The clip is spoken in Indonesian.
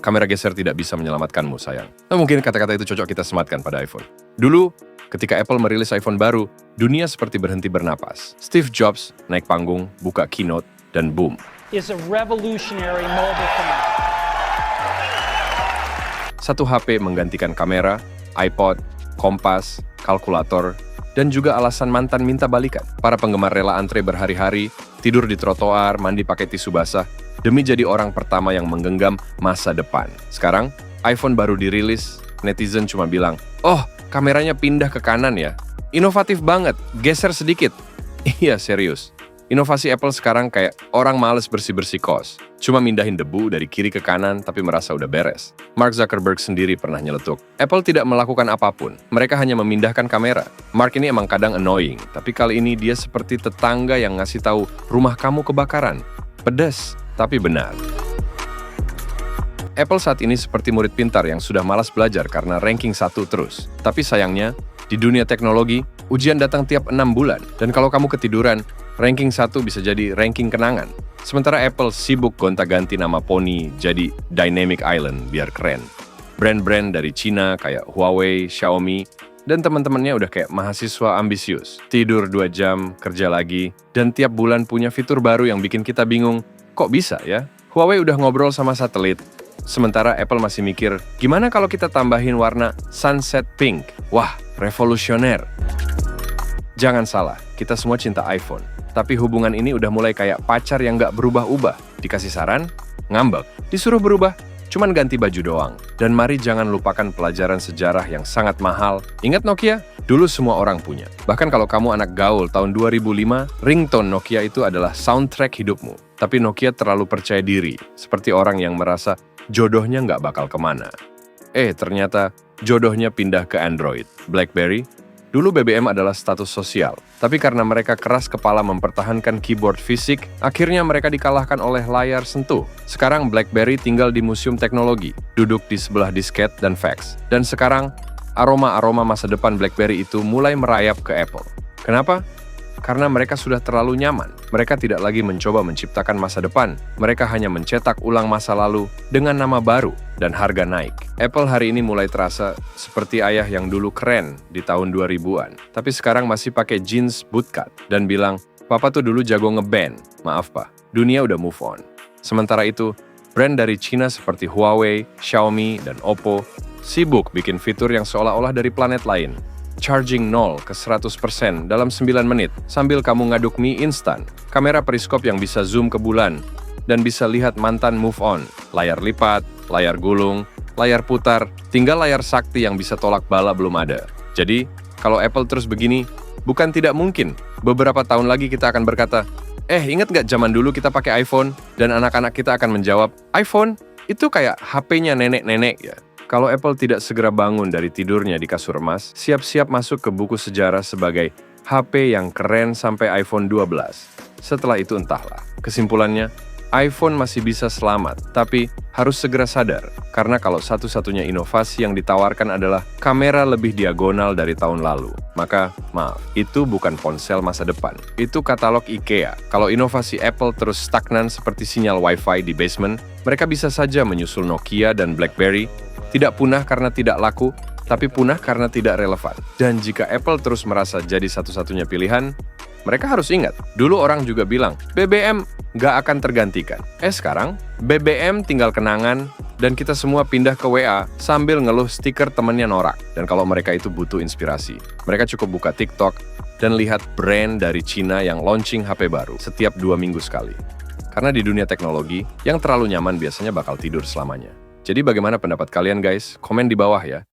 kamera geser tidak bisa menyelamatkanmu, sayang. Nah, mungkin kata-kata itu cocok kita sematkan pada iPhone. Dulu, ketika Apple merilis iPhone baru, dunia seperti berhenti bernapas. Steve Jobs naik panggung, buka keynote, dan boom. Is a revolutionary mobile phone. Satu HP menggantikan kamera, iPod, kompas, kalkulator, dan juga alasan mantan minta balikan. Para penggemar rela antre berhari-hari, tidur di trotoar, mandi pakai tisu basah, demi jadi orang pertama yang menggenggam masa depan. Sekarang, iPhone baru dirilis, netizen cuma bilang, "Oh, kameranya pindah ke kanan ya. Inovatif banget, geser sedikit." Iya, serius. Inovasi Apple sekarang kayak orang males bersih-bersih kos. Cuma mindahin debu dari kiri ke kanan tapi merasa udah beres. Mark Zuckerberg sendiri pernah nyeletuk. Apple tidak melakukan apapun, mereka hanya memindahkan kamera. Mark ini emang kadang annoying, tapi kali ini dia seperti tetangga yang ngasih tahu rumah kamu kebakaran. Pedas, tapi benar. Apple saat ini seperti murid pintar yang sudah malas belajar karena ranking 1 terus. Tapi sayangnya, di dunia teknologi, ujian datang tiap 6 bulan. Dan kalau kamu ketiduran, ranking 1 bisa jadi ranking kenangan. Sementara Apple sibuk gonta-ganti nama poni jadi Dynamic Island biar keren. Brand-brand dari Cina kayak Huawei, Xiaomi, dan teman-temannya udah kayak mahasiswa ambisius. Tidur 2 jam, kerja lagi, dan tiap bulan punya fitur baru yang bikin kita bingung, kok bisa ya? Huawei udah ngobrol sama satelit, sementara Apple masih mikir, gimana kalau kita tambahin warna sunset pink? Wah, revolusioner. Jangan salah, kita semua cinta iPhone. Tapi hubungan ini udah mulai kayak pacar yang nggak berubah-ubah. Dikasih saran, ngambek. Disuruh berubah, cuman ganti baju doang. Dan mari jangan lupakan pelajaran sejarah yang sangat mahal. Ingat Nokia? Dulu semua orang punya. Bahkan kalau kamu anak gaul tahun 2005, ringtone Nokia itu adalah soundtrack hidupmu. Tapi Nokia terlalu percaya diri, seperti orang yang merasa jodohnya nggak bakal kemana. Ternyata jodohnya pindah ke Android. BlackBerry? Dulu BBM adalah status sosial, tapi karena mereka keras kepala mempertahankan keyboard fisik, akhirnya mereka dikalahkan oleh layar sentuh. Sekarang BlackBerry tinggal di museum teknologi, duduk di sebelah disket dan fax. Dan sekarang, aroma-aroma masa depan BlackBerry itu mulai merayap ke Apple. Kenapa? Karena mereka sudah terlalu nyaman. Mereka tidak lagi mencoba menciptakan masa depan. Mereka hanya mencetak ulang masa lalu dengan nama baru dan harga naik. Apple hari ini mulai terasa seperti ayah yang dulu keren di tahun 2000-an. Tapi sekarang masih pakai jeans bootcut dan bilang, "Papa tuh dulu jago ngeband. Maaf, Pak. Dunia udah move on." Sementara itu, brand dari Cina seperti Huawei, Xiaomi, dan Oppo sibuk bikin fitur yang seolah-olah dari planet lain. Charging 0 ke 100% dalam 9 menit sambil kamu ngaduk mie instan. Kamera periskop yang bisa zoom ke bulan dan bisa lihat mantan move on. Layar lipat, layar gulung, layar putar, tinggal layar sakti yang bisa tolak bala belum ada. Jadi, kalau Apple terus begini, bukan tidak mungkin. Beberapa tahun lagi kita akan berkata, ingat nggak zaman dulu kita pakai iPhone? Dan anak-anak kita akan menjawab, iPhone? Itu kayak HP-nya nenek-nenek ya. Kalau Apple tidak segera bangun dari tidurnya di kasur emas, siap-siap masuk ke buku sejarah sebagai HP yang keren sampai iPhone 12. Setelah itu entahlah. Kesimpulannya, iPhone masih bisa selamat, tapi harus segera sadar. Karena kalau satu-satunya inovasi yang ditawarkan adalah kamera lebih diagonal dari tahun lalu, maka maaf, itu bukan ponsel masa depan. Itu katalog IKEA. Kalau inovasi Apple terus stagnan seperti sinyal Wi-Fi di basement, mereka bisa saja menyusul Nokia dan BlackBerry. Tidak punah karena tidak laku, tapi punah karena tidak relevan. Dan jika Apple terus merasa jadi satu-satunya pilihan, mereka harus ingat, dulu orang juga bilang, BBM nggak akan tergantikan. Sekarang, BBM tinggal kenangan, dan kita semua pindah ke WA sambil ngeluh stiker temennya norak. Dan kalau mereka itu butuh inspirasi, mereka cukup buka TikTok dan lihat brand dari Cina yang launching HP baru setiap 2 minggu sekali. Karena di dunia teknologi, yang terlalu nyaman biasanya bakal tidur selamanya. Jadi bagaimana pendapat kalian guys? Komen di bawah ya.